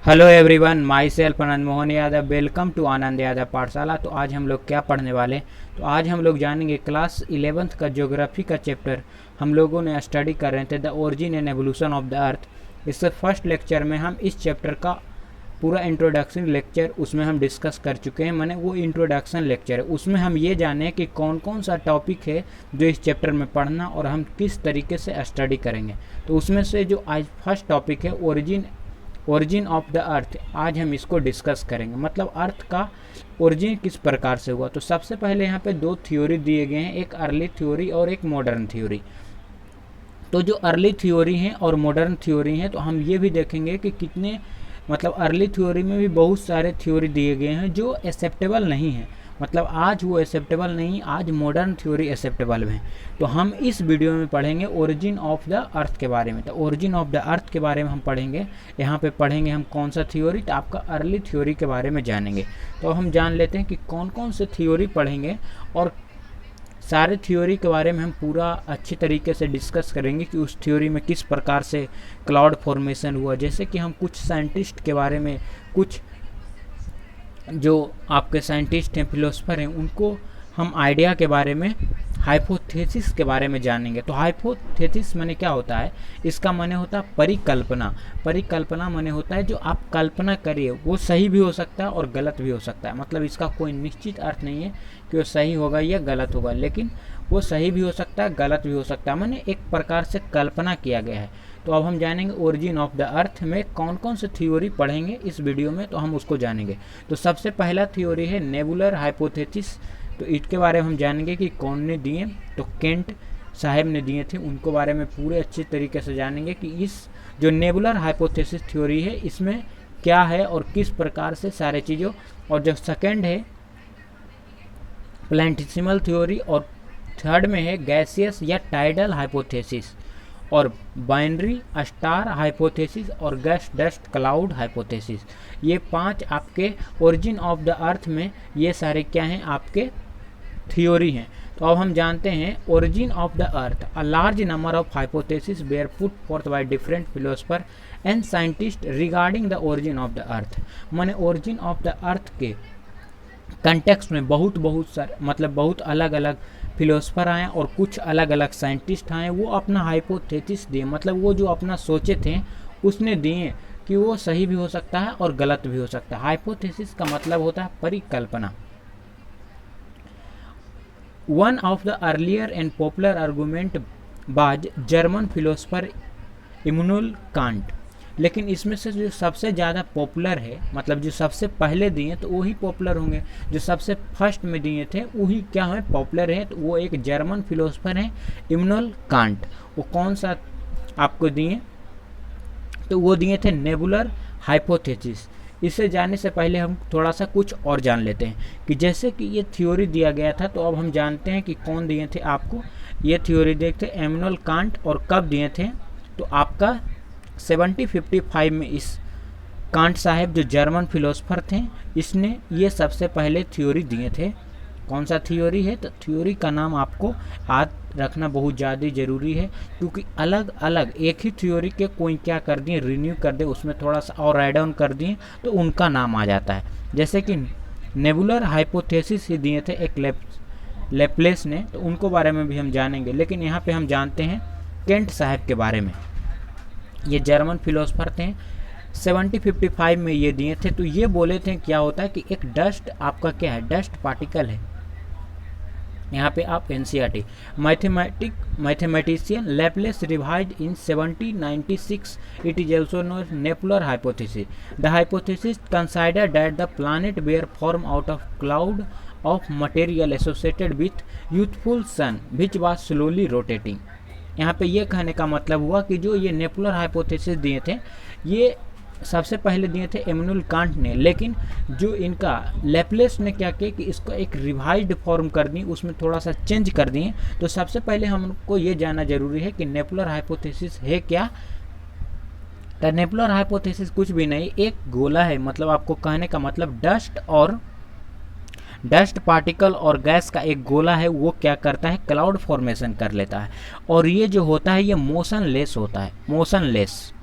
Hello everyone, myself Anand Mohan Yadav. Welcome to Anand Yadav Pathshala. तो आज हम लोग क्या पढ़ने वाले, तो आज हम लोग जानेंगे क्लास 11th का ज्योग्राफी का चैप्टर हम लोगों ने स्टडी कर रहे थे, the origin and evolution of the अर्थ। इससे फर्स्ट लेक्चर में हम इस चैप्टर का पूरा इंट्रोडक्शन लेक्चर उसमें हम डिस्कस कर चुके हैं। मैंने वो इंट्रोडक्शन लेक्चर है, उसमें हम ये जाने कि कौन कौन सा टॉपिक है जो इस चैप्टर में पढ़ना और हम किस तरीके से स्टडी करेंगे। तो उसमें से जो आज फर्स्ट टॉपिक है ओरिजिन ऑफ द अर्थ, आज हम इसको डिस्कस करेंगे। मतलब अर्थ का ओरिजिन किस प्रकार से हुआ। तो सबसे पहले यहाँ पे दो थ्योरी दिए गए हैं, एक अर्ली थ्योरी और एक मॉडर्न थ्योरी। तो जो अर्ली थ्योरी हैं और मॉडर्न थ्योरी हैं, तो हम ये भी देखेंगे कि कितने मतलब अर्ली थ्योरी में भी बहुत सारे थ्योरी दिए गए हैं जो एक्सेप्टेबल नहीं है। मतलब आज वो एक्सेप्टेबल नहीं, आज मॉडर्न थ्योरी एक्सेप्टेबल है। तो हम इस वीडियो में पढ़ेंगे ओरिजिन ऑफ द अर्थ के बारे में। तो ओरिजिन ऑफ द अर्थ के बारे में हम पढ़ेंगे। यहाँ पे पढ़ेंगे हम कौन सा थ्योरी, तो आपका अर्ली थ्योरी के बारे में जानेंगे। तो हम जान लेते हैं कि कौन कौन से थ्योरी पढ़ेंगे और सारे थ्योरी के बारे में हम पूरा अच्छी तरीके से डिस्कस करेंगे कि उस थ्योरी में किस प्रकार से क्लाउड फॉर्मेशन हुआ। जैसे कि हम कुछ साइंटिस्ट के बारे में, कुछ जो आपके साइंटिस्ट हैं, फिलोसफर हैं, उनको हम आइडिया के बारे में, हाइपोथेसिस के बारे में जानेंगे। तो हाइपोथेसिस माने क्या होता है, इसका माने होता है परिकल्पना। परिकल्पना माने होता है जो आप कल्पना करिए, वो सही भी हो सकता है और गलत भी हो सकता है। मतलब इसका कोई निश्चित अर्थ नहीं है कि वो सही होगा या गलत होगा, लेकिन वो सही भी हो सकता है, गलत भी हो सकता है। माने एक प्रकार से कल्पना किया गया है। तो अब हम जानेंगे ओरिजिन ऑफ द अर्थ में कौन कौन से थ्योरी पढ़ेंगे इस वीडियो में, तो हम उसको जानेंगे। तो सबसे पहला थ्योरी है नेबुलर हाइपोथेसिस। तो इसके बारे में हम जानेंगे कि कौन ने दिए, तो केंट साहब ने दिए थे। उनको बारे में पूरे अच्छे तरीके से जानेंगे कि इस जो नेबुलर हाइपोथेसिस थ्योरी है इसमें क्या है और किस प्रकार से सारे चीज़ों। और जो सेकेंड है प्लैनेटेसिमल थ्योरी, और थर्ड में है गैसियस या टाइडल हाइपोथेसिस, और बाइनरी स्टार हाइपोथेसिस और गैस डस्ट क्लाउड हाइपोथेसिस। ये पांच आपके ओरिजिन ऑफ द अर्थ में ये सारे क्या हैं, आपके थ्योरी हैं। तो अब हम जानते हैं origin of the earth. A large number of hypothesis bear put forth by different philosopher and scientist regarding the origin of the earth. माने ओरिजिन ऑफ द अर्थ के कंटेक्स्ट में बहुत सारे, मतलब बहुत अलग अलग फिलोसफर आए और कुछ अलग अलग साइंटिस्ट आए, वो अपना हाइपोथेसिस दिए। मतलब वो जो अपना सोचे थे उसने दिए कि वो सही भी हो सकता है और गलत भी हो सकता है। हाइपोथेसिस का मतलब होता है परिकल्पना। One of the earlier and popular argument बाज जर्मन फिलोसफर इमैनुएल कांट। लेकिन इसमें से जो सबसे ज़्यादा पॉपुलर है, मतलब जो सबसे पहले दिए तो वही पॉपुलर होंगे, जो सबसे फर्स्ट में दिए थे वही क्या है, पॉपुलर है। तो वो एक जर्मन फिलोसफर है इमैनुएल कांट। वो कौन सा आपको दिए, तो वो दिए थे नेबुलर हाइपोथेसिस। इसे जानने से पहले हम थोड़ा सा कुछ और जान लेते हैं कि जैसे कि ये थ्योरी दिया गया था, तो अब हम जानते हैं कि कौन दिए थे आपको ये थ्योरी। देखते इमैनुएल कांट, और कब दिए थे, तो आपका 1755 में इस कांट साहब जो जर्मन फिलोसफर थे, इसने ये सबसे पहले थ्योरी दिए थे। कौन सा थ्योरी है, तो थ्योरी का नाम आपको याद रखना बहुत ज़्यादा ज़रूरी है, क्योंकि अलग अलग एक ही थ्योरी के कोई क्या कर दिए, रिन्यू कर दे, उसमें थोड़ा सा और ऐड ऑन कर दिए तो उनका नाम आ जाता है। जैसे कि नेबुलर हाइपोथेसिस ही दिए थे एक लेप्लेस ने, तो उनको बारे में भी हम जानेंगे। लेकिन यहाँ पे हम जानते हैं केंट साहब के बारे में। ये जर्मन फिलोसफर थे, 1755 में ये दिए थे। तो ये बोले थे क्या होता है कि एक डस्ट आपका क्या है, डस्ट पार्टिकल है। यहाँ पे आप NCERT mathematician Laplace revised in 1796 it is also known nebular hypothesis. The hypothesis consider that the planet were form out of cloud of material associated with youthful sun which was slowly rotating. यहाँ पे ये कहने का मतलब हुआ कि जो ये नेबुलर हाइपोथेसिस दिए थे, ये सबसे पहले दिए थे इमैनुएल कांट ने। लेकिन जो इनका लेप्लेस ने क्या किया कि इसको एक रिवाइज्ड फॉर्म कर दी, उसमें थोड़ा सा चेंज कर दिए। तो सबसे पहले हमको ये जानना जरूरी है कि नेबुलर हाइपोथेसिस है क्या। तो नेबुलर हाइपोथेसिस कुछ भी नहीं, एक गोला है। मतलब आपको कहने का मतलब डस्ट पार्टिकल और गैस का एक गोला है, वो क्या करता है, क्लाउड फॉर्मेशन कर लेता है। और ये जो होता है ये मोशनलेस होता है, मोशनलेस।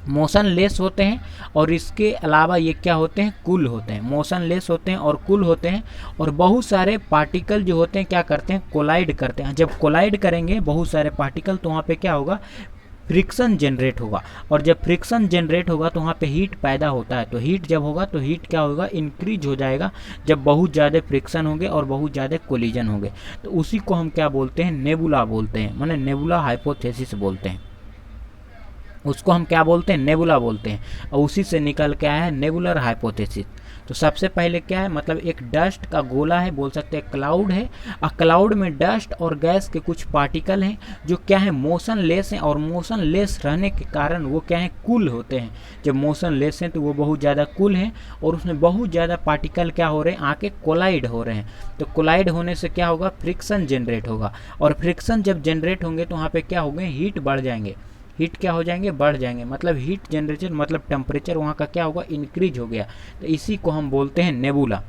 मोशन लेस होते हैं, और इसके अलावा ये क्या होते हैं, कूल होते हैं। मोशन लेस होते हैं और कूल होते हैं, और बहुत सारे पार्टिकल जो होते हैं क्या करते हैं, कोलाइड करते हैं। जब कोलाइड करेंगे बहुत सारे पार्टिकल तो वहाँ पे क्या होगा, फ्रिक्शन जनरेट होगा, और जब फ्रिक्शन जनरेट होगा तो वहाँ पे हीट पैदा होता है। तो हीट जब होगा तो हीट क्या होगा, इंक्रीज हो जाएगा जब बहुत ज़्यादा फ्रिक्शन होंगे और बहुत ज़्यादा कोलिजन होंगे। तो उसी को हम क्या बोलते हैं, नेबुला बोलते हैं, माने नेबुला हाइपोथेसिस बोलते हैं। उसको हम क्या बोलते हैं, नेबुला बोलते हैं, और उसी से निकल के आया है नेबुलर हाइपोथेसिस। तो सबसे पहले क्या है, मतलब एक डस्ट का गोला है, बोल सकते हैं क्लाउड है, और क्लाउड में डस्ट और गैस के कुछ पार्टिकल हैं जो क्या है, मोशन लेस हैं, और मोशन लेस रहने के कारण वो क्या है, कूल होते हैं। जब मोशन लेस हैं तो वो बहुत ज़्यादा कूल हैं, और उसमें बहुत ज़्यादा पार्टिकल क्या हो रहे हैं, आके कोलाइड हो रहे हैं। तो कोलाइड होने से क्या होगा, फ्रिक्शन जनरेट होगा, और फ्रिक्शन जब जनरेट होंगे तो वहाँ पे क्या होंगे, हीट बढ़ जाएंगे। हीट क्या हो जाएंगे, बढ़ जाएंगे, मतलब हीट जनरेशन, मतलब टेम्परेचर वहाँ का क्या होगा, इंक्रीज हो गया। तो इसी को हम बोलते हैं नेबुला।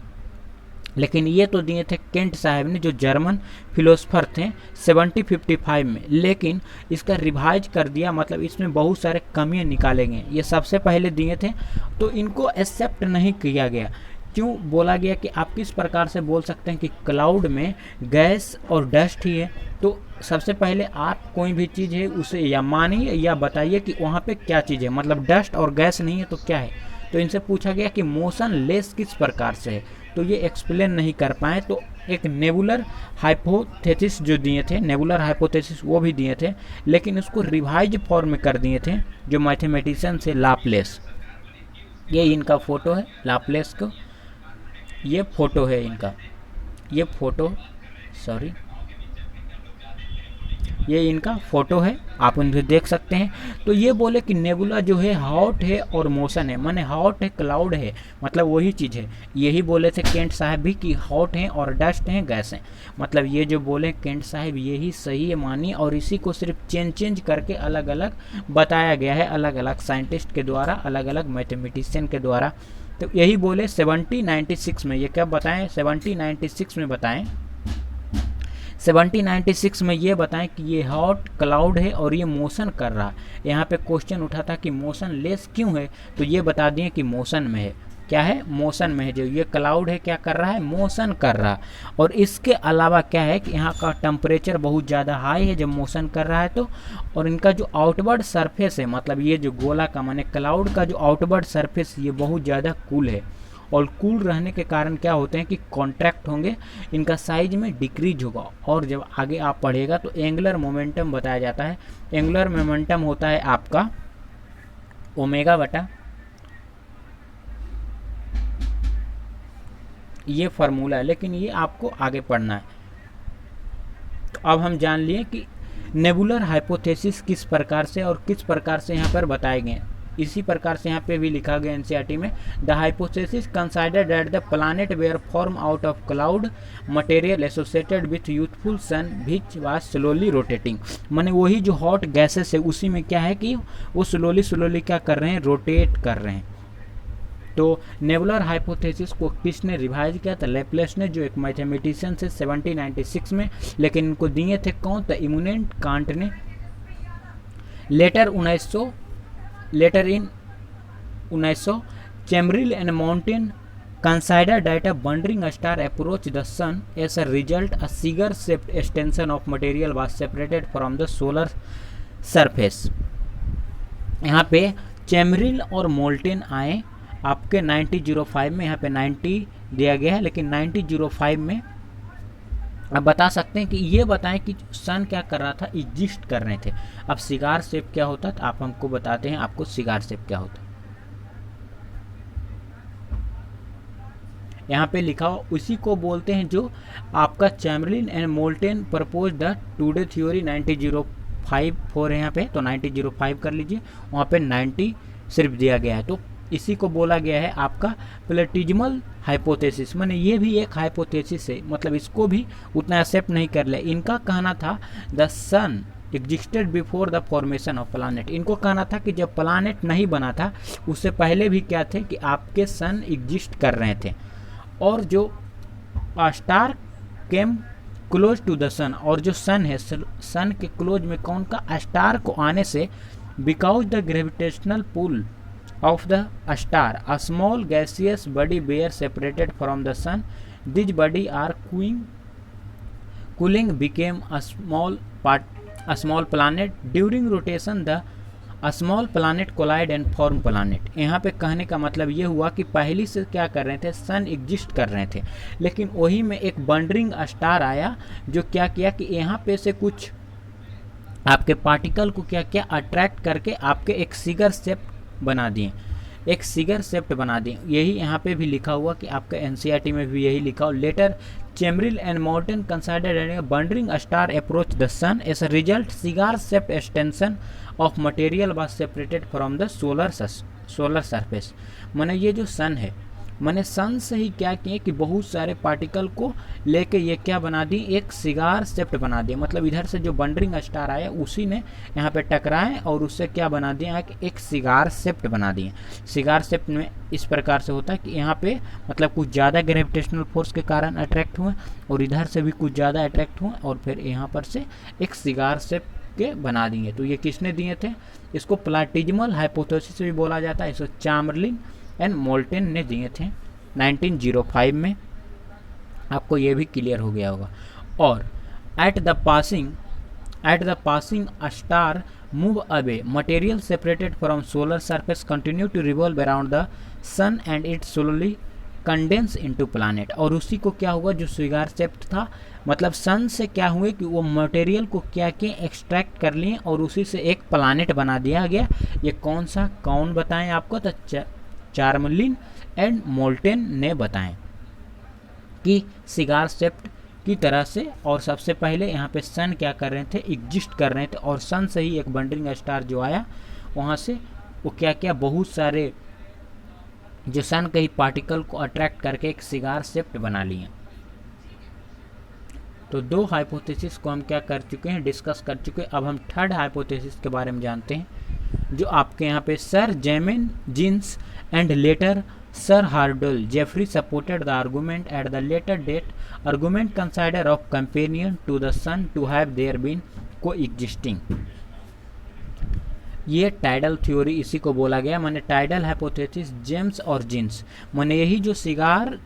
लेकिन ये तो दिए थे केंट साहब ने, जो जर्मन फिलोसफर थे 1755 में, लेकिन इसका रिवाइज कर दिया, मतलब इसमें बहुत सारे कमियां निकाले गए। ये सबसे पहले दिए थे तो इनको एक्सेप्ट नहीं किया गया। क्यों बोला गया कि आप किस प्रकार से बोल सकते हैं कि क्लाउड में गैस और डस्ट ही है। तो सबसे पहले आप कोई भी चीज़ है उसे या मानिए या बताइए कि वहाँ पे क्या चीज़ है, मतलब डस्ट और गैस नहीं है तो क्या है। तो इनसे पूछा गया कि मोशन लेस किस प्रकार से है, तो ये एक्सप्लेन नहीं कर पाए। तो एक नेबुलर हाइपोथेसिस जो दिए थे, नेबुलर हाइपोथेसिस वो भी दिए थे, लेकिन उसको रिवाइज फॉर्म में कर दिए थे जो मैथमेटिशियन से लाप्लेस। ये इनका फोटो है लाप्लेस को, ये फोटो है इनका, ये फोटो, सॉरी, ये इनका फोटो है, आप उनको देख सकते हैं। तो ये बोले कि नेबुला जो है हॉट है और मोशन है, माने हॉट है, क्लाउड है, मतलब वही चीज़ है। यही बोले थे केंट साहब भी कि हॉट हैं और डस्ट हैं, गैस हैं। मतलब ये जो बोले केंट साहब यही सही है मानिए, और इसी को सिर्फ चेंज करके अलग अलग बताया गया है, अलग अलग साइंटिस्ट के द्वारा, अलग अलग मैथमेटिशियन के द्वारा। तो यही बोले 1796 में, ये क्या बताएं, 1796 में बताएं, 1796 में ये बताएं कि ये हॉट क्लाउड है और ये मोशन कर रहा है। यहाँ पे क्वेश्चन उठा था कि मोशन लेस क्यों है, तो ये बता दिए कि मोशन में है। क्या है, मोशन में है। जो ये क्लाउड है क्या कर रहा है, मोशन कर रहा है। और इसके अलावा क्या है कि यहाँ का टेम्परेचर बहुत ज़्यादा हाई है जब मोशन कर रहा है तो, और इनका जो आउटवर्ड सरफेस है, मतलब ये जो गोला का माने क्लाउड का जो आउटवर्ड सरफेस, ये बहुत ज़्यादा कूल है। और कूल रहने के कारण क्या होते हैं कि कॉन्ट्रैक्ट होंगे, इनका साइज में डिक्रीज होगा। और जब आगे आप पढ़ेगा तो एंगुलर मोमेंटम बताया जाता है। एंगुलर मोमेंटम होता है आपका ओमेगा बटा, ये फार्मूला है, लेकिन ये आपको आगे पढ़ना है। तो अब हम जान लिए कि नेबुलर हाइपोथेसिस किस प्रकार से और किस प्रकार से यहाँ पर बताए गए। इसी प्रकार से यहाँ पे भी लिखा गया एनसीईआरटी में, the hypothesis considered that the planet were form out of cloud material associated with youthful sun which was slowly rotating. माने वही जो हॉट गैसेस है उसी में क्या है कि वो स्लोली क्या कर रहे हैं, रोटेट कर रहे हैं। तो नेबुलर हाइपोथेसिस को किसने रिवाइज किया था, लैप्लेस ने, जो एक मैथमेटिशियन से 1796 में, लेकिन इनको दिए थे कौन, द इम्मानुएल कांट ने। Later in 1900 Chamberlin and Moulton consider that a wandering star approached the sun. As a result, a cigar-shaped extension of material was separated from the solar surface. यहाँ पे चैमरिल और मोल्टेन आए आपके 1905 में, यहाँ पे 90 दिया गया है, लेकिन 1905 में आप बता सकते हैं कि ये बताएं कि सन क्या कर रहा था, एग्जिस्ट कर रहे थे। अब सिगार शेप क्या होता है, आप हमको बताते हैं आपको सिगार शेप क्या होता है। यहाँ पे लिखा हो उसी को बोलते हैं जो आपका Chamberlin and Moulton propose the today theory 1905 है यहाँ पे, तो 1905 कर लीजिए, वहाँ पे 90 सिर्फ दिया गया है। तो इसी को बोला गया है आपका प्लेटिज्मल हाइपोथेसिस। माने ये भी एक हाइपोथेसिस है, मतलब इसको भी उतना एक्सेप्ट नहीं कर लिया। इनका कहना था the sun existed before the formation of planet. इनको कहना था कि जब प्लानेट नहीं बना था उससे पहले भी क्या थे कि आपके सन एग्जिस्ट कर रहे थे, और जो star came close to the sun, और जो सन है, सन के क्लोज में कौन का, स्टार को आने से because the gravitational pull of the star, a small gaseous body were separated from the sun. These body are cooling became a small planet. During rotation the a small planet collide and form planet. यहाँ पे कहने का मतलब ये हुआ कि पहली से क्या कर रहे थे, सन एग्जिस्ट कर रहे थे, लेकिन वही में एक बंडरिंग स्टार आया जो क्या किया कि यहाँ पे से कुछ आपके पार्टिकल को क्या किया, अट्रैक्ट करके आपके एक सिगर शेप बना दिए, एक सिगर शेप्ड बना दिए। यही यहाँ पे भी लिखा हुआ कि आपका एनसीईआरटी में भी यही लिखा हो। Later Chamberlin and Moulton considered wandering star approach the sun as a result cigar shaped extension of material was separated from the solar surface. माने ये जो सन है, मैंने सन से ही क्या किए कि बहुत सारे पार्टिकल को लेके ये क्या बना दी, एक सिगार शेप्ड बना दिया। मतलब इधर से जो बंडरिंग स्टार आया उसी ने यहाँ पे टकराए और उससे क्या बना दिया कि एक सिगार शेप्ड बना दिए। सिगार शेप्ड में इस प्रकार से होता है कि यहाँ पे मतलब कुछ ज़्यादा ग्रेविटेशनल फोर्स के कारण अट्रैक्ट हुए और इधर से भी कुछ ज़्यादा अट्रैक्ट हुए और फिर यहाँ पर से एक सिगार शेप के बना दिए। तो ये किसने दिए थे, इसको प्लैटिज्मल हाइपोथेसिस भी बोला जाता है। इसको चामरलिन एंड मोल्टन ने दिए थे 1905 में। आपको ये भी क्लियर हो गया होगा। और at the passing a star move away, material separated from solar surface continue to revolve around the sun and it slowly condense into planet। और उसी को क्या हुआ, जो सिगार शेप्ड था, मतलब सन से क्या हुए कि वो मटेरियल को क्या किए, एक्सट्रैक्ट कर लिए और उसी से एक प्लानेट बना दिया गया। ये कौन सा, कौन बताएं आपको, तो चार्मलिन एंड मोल्टन ने बताएं कि सिगार शेप्ड की तरह से। और सबसे पहले यहाँ पे सन क्या कर रहे थे, एग्जिस्ट कर रहे थे और सन से ही एक बंडरिंग स्टार जो आया वहाँ से वो क्या किया, बहुत सारे जो सन के ही पार्टिकल को अट्रैक्ट करके एक सिगार शेप्ड बना लिए। तो दो हाइपोथेसिस को हम क्या कर चुके हैं, डिस्कस कर चुके हैं। अब हम थर्ड हाइपोथेसिस के बारे में जानते हैं, जो आपके यहाँ पे sir James Jeans and later sir Harold Jeffreys supported the argument at the later date. Argument consider of companion to the sun to have there been coexisting. ये टाइडल थ्योरी इसी को बोला गया, माने टाइडल हाइपोथेसिस जेम्स और Jeans. माने यही जो सिगार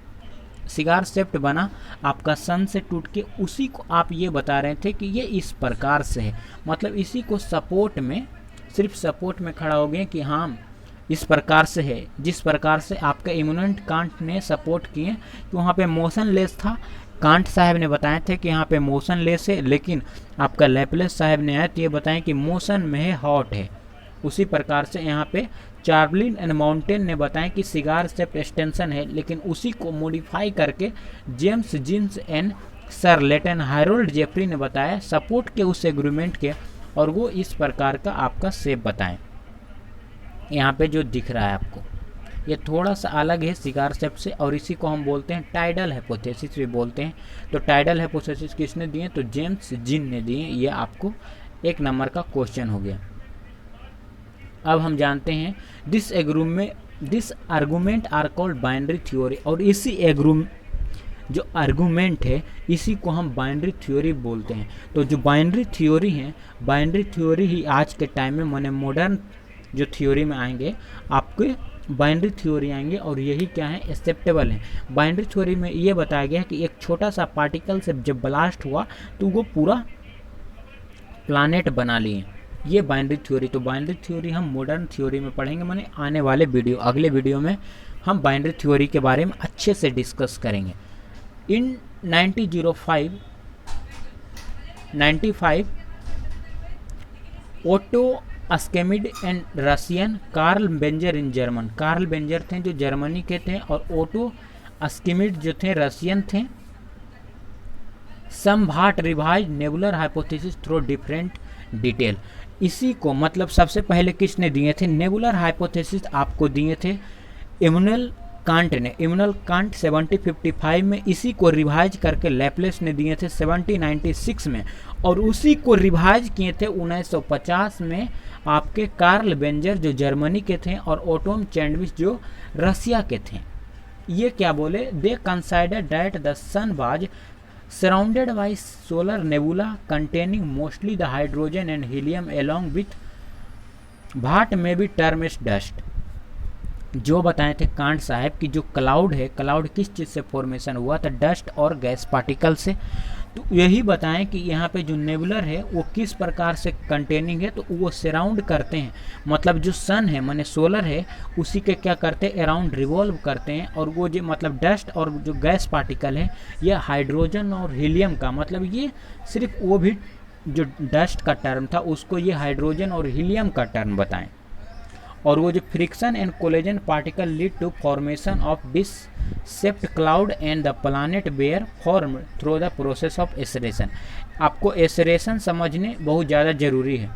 शेप्ड बना आपका सन से टूट के, उसी को आप ये बता रहे थे कि ये इस प्रकार से है। मतलब इसी को सपोर्ट में, सिर्फ सपोर्ट में खड़ा हो गए कि हाँ इस प्रकार से है, जिस प्रकार से आपका इम्यूनेंट कांट ने सपोर्ट किए। तो वहाँ पे मोशन लेस था, कांट साहब ने बताए थे कि यहाँ पे मोशन लेस है, लेकिन आपका लैपलेस साहब ने आए तो ये बताएं कि मोशन में है, हॉट है। उसी प्रकार से यहाँ पे चार्मलिन एंड माउंटेन ने बताया कि सिगार शेप्ड एक्सटेंशन है, लेकिन उसी को मॉडिफाई करके James Jeans and sir Leighton Harold Jeffrey ने बताया सपोर्ट के उस एग्रीमेंट के, और वो इस प्रकार का आपका शेप बताएं। यहाँ पे जो दिख रहा है आपको, ये थोड़ा सा अलग है सिगार शेप से, और इसी को हम बोलते हैं टाइडल हाइपोथेसिस भी बोलते हैं। तो टाइडल हाइपोथेसिस किसने दिए, तो जेम्स जीन ने दिए। ये आपको 1 नंबर का क्वेश्चन हो गया। अब हम जानते हैं this argument are called binary theory, और इसी जो आर्गूमेंट है इसी को हम बाइनरी थ्योरी बोलते हैं। तो जो बाइनरी थ्योरी है, बाइनरी थ्योरी ही आज के टाइम में माने मॉडर्न जो थ्योरी में आएंगे आपके बाइनरी थ्योरी आएंगे, और यही क्या है, एक्सेप्टेबल है। बाइनरी थ्योरी में ये बताया गया कि एक छोटा सा पार्टिकल से जब ब्लास्ट हुआ तो वो पूरा प्लानेट बना लिए, ये बाइनरी थ्योरी। तो बाइनरी थ्योरी हम मॉडर्न थ्योरी में पढ़ेंगे, माने आने वाले अगले वीडियो में हम बाइनरी थ्योरी के बारे में अच्छे से डिस्कस करेंगे। In 1995 Otto Schmidt and Russian Carl Benzer in German. Carl Benzer थे जो जर्मनी के थे, और ओटो अस्केमिड जो थे रशियन थे। Somewhat revised nebular hypothesis through different detail. इसी को मतलब सबसे पहले किसने दिए थे, नेबुलर हाइपोथेसिस आपको दिए थे इमैनुएल कांट ने। इमैनुएल कांट 1755 में, इसी को रिवाइज करके लैपलेस ने दिए थे 1796 में, और उसी को रिवाइज किए थे 1950 में आपके कार्ल बेंजर जो जर्मनी के थे, और ओटोम चैंडविच जो रसिया के थे। ये क्या बोले, they consider that the sun was surrounded by solar nebula containing mostly the hydrogen and helium along with भाट में भी टर्म इज डस्ट, जो बताए थे कांट साहब कि जो क्लाउड है, क्लाउड किस चीज़ से फॉर्मेशन हुआ था, डस्ट और गैस पार्टिकल से। तो यही बताएं कि यहाँ पे जो नेबुलर है वो किस प्रकार से कंटेनिंग है, तो वो सराउंड करते हैं, मतलब जो सन है माने सोलर है उसी के क्या करते हैं, अराउंड रिवॉल्व करते हैं। और वो जो मतलब डस्ट और जो गैस पार्टिकल है यह हाइड्रोजन और हीलियम का, मतलब ये सिर्फ वो भी जो डस्ट का टर्म था उसको ये हाइड्रोजन और हीलियम का टर्म बताएं। और वो जो friction and collision particle lead to formation of disc shaped cloud and the planet were form through the process of accretion. आपको एसरेशन समझने बहुत ज़्यादा जरूरी है।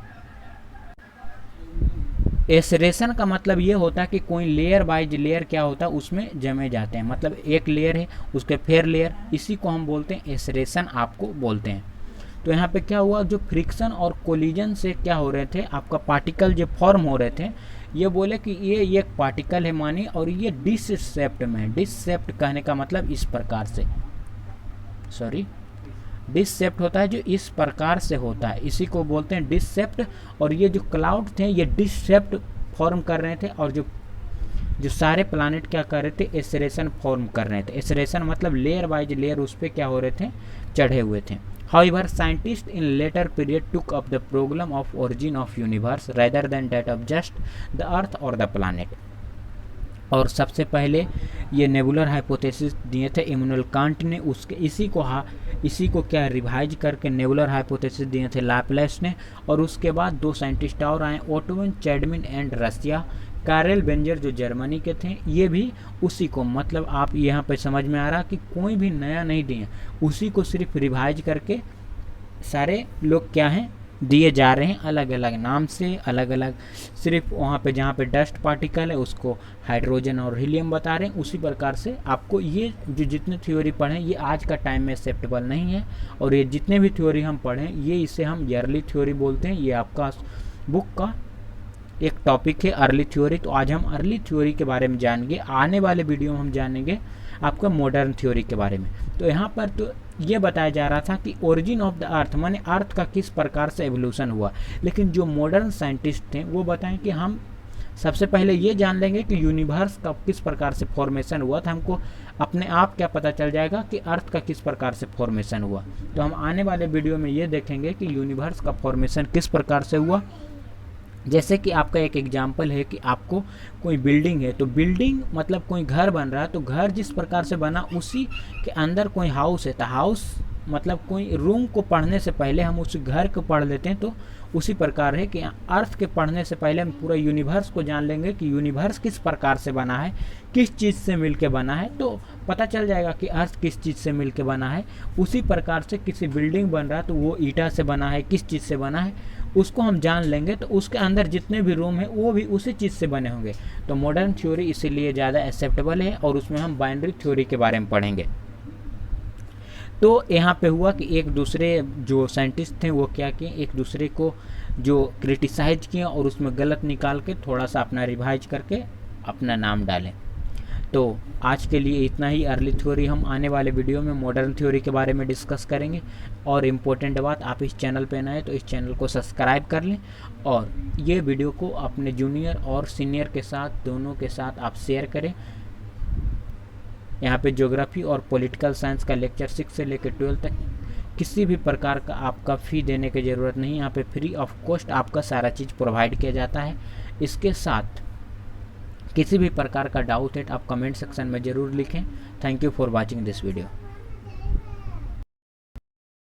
एसरेशन का मतलब ये होता है कि कोई लेयर बाय लेयर क्या होता है उसमें जमे जाते हैं, मतलब एक लेयर है उसके फिर लेयर, इसी को हम बोलते हैं एसरेशन आपको बोलते हैं। तो यहाँ पे क्या हुआ, जो फ्रिक्शन और कोलिजन से क्या हो रहे थे, आपका पार्टिकल जो फॉर्म हो रहे थे, ये बोले कि ये एक पार्टिकल है मानी और ये डिससेप्ट में है। डिससेप्ट कहने का मतलब इस प्रकार से, सॉरी डिससेप्ट होता है जो इस प्रकार से होता है, इसी को बोलते हैं डिससेप्ट। और ये जो क्लाउड थे ये डिससेप्ट फॉर्म कर रहे थे और जो सारे प्लानेट क्या कर रहे थे, एसरेशन फॉर्म कर रहे थे। एसरेशन मतलब लेयर बाय लेयर उस पर क्या हो रहे थे, चढ़े हुए थे। However, scientists in later period took up the problem of origin of universe rather than that of just the earth or the planet. और सबसे पहले ये नेबुलर हाइपोथेसिस दिए थे इमैनुअल कांट ने, उसके इसी को क्या रिवाइज करके नेबुलर हाइपोथेसिस दिए थे लाप्लेस ने। और उसके बाद दो साइंटिस्ट और आए, Otto von चैडमिन and Russia. Karl Berger जो जर्मनी के थे, ये भी उसी को, मतलब आप यहाँ पे समझ में आ रहा कि कोई भी नया नहीं दिए, उसी को सिर्फ रिवाइज करके सारे लोग क्या हैं दिए जा रहे हैं अलग अलग नाम से, अलग अलग सिर्फ वहाँ पे जहाँ पे डस्ट पार्टिकल है उसको हाइड्रोजन और हीलियम बता रहे हैं। उसी प्रकार से आपको ये जो जितने थ्योरी पढ़ें ये आज का टाइम में एक्सेप्टेबल नहीं है, और ये जितने भी थ्योरी हम पढ़ें ये इसे हम अर्ली थ्योरी बोलते हैं। ये आपका बुक का एक टॉपिक है अर्ली थ्योरी। तो आज हम अर्ली थ्योरी के बारे में जानेंगे, आने वाले वीडियो में हम जानेंगे आपका मॉडर्न थ्योरी के बारे में। तो यहाँ पर तो ये बताया जा रहा था कि ओरिजिन ऑफ द अर्थ माने अर्थ का किस प्रकार से एवोल्यूशन हुआ, लेकिन जो मॉडर्न साइंटिस्ट थे वो बताएं कि हम सबसे पहले ये जान लेंगे कि यूनिवर्स का किस प्रकार से फॉर्मेशन हुआ था। हमको अपने आप क्या पता चल जाएगा कि अर्थ का किस प्रकार से फॉर्मेशन हुआ। तो हम आने वाले वीडियो में ये देखेंगे कि यूनिवर्स का फॉर्मेशन किस प्रकार से हुआ। जैसे कि आपका एक एग्जाम्पल है कि आपको कोई बिल्डिंग है, तो बिल्डिंग मतलब कोई घर बन रहा है, तो घर जिस प्रकार से बना उसी के अंदर कोई हाउस है, तो हाउस मतलब कोई रूम को पढ़ने से पहले हम उस घर को पढ़ लेते हैं। तो उसी प्रकार है कि अर्थ के पढ़ने से पहले हम पूरा यूनिवर्स को जान लेंगे कि यूनिवर्स किस प्रकार से बना है, किस चीज़ से मिलके बना है, तो पता चल जाएगा कि अर्थ किस चीज़ से मिलके बना है। उसी प्रकार से किसी बिल्डिंग बन रहा है तो वो ईटा से बना है, किस चीज़ से बना है उसको हम जान लेंगे, तो उसके अंदर जितने भी रूम है वो भी उसी चीज़ से बने होंगे। तो मॉडर्न थ्योरी इसीलिए ज़्यादा एक्सेप्टेबल है, और उसमें हम बाइनरी थ्योरी के बारे में पढ़ेंगे। तो यहाँ पे हुआ कि एक दूसरे जो साइंटिस्ट थे वो क्या किए, एक दूसरे को जो क्रिटिसाइज किए और उसमें गलत निकाल के थोड़ा सा अपना रिवाइज करके अपना नाम डालें। तो आज के लिए इतना ही। अर्ली थ्योरी हम आने वाले वीडियो में मॉडर्न थ्योरी के बारे में डिस्कस करेंगे। और इम्पोर्टेंट बात, आप इस चैनल पे नए तो इस चैनल को सब्सक्राइब कर लें, और ये वीडियो को अपने जूनियर और सीनियर के साथ दोनों के साथ आप शेयर करें। यहाँ पे ज्योग्राफी और पॉलिटिकल साइंस का लेक्चर 6 से लेकर 12 तक किसी भी प्रकार का आपका फ़ी देने की ज़रूरत नहीं, यहाँ पे फ्री ऑफ कॉस्ट आपका सारा चीज़ प्रोवाइड किया जाता है। इसके साथ किसी भी प्रकार का डाउट है आप कमेंट सेक्शन में ज़रूर लिखें। Thank you for watching this video.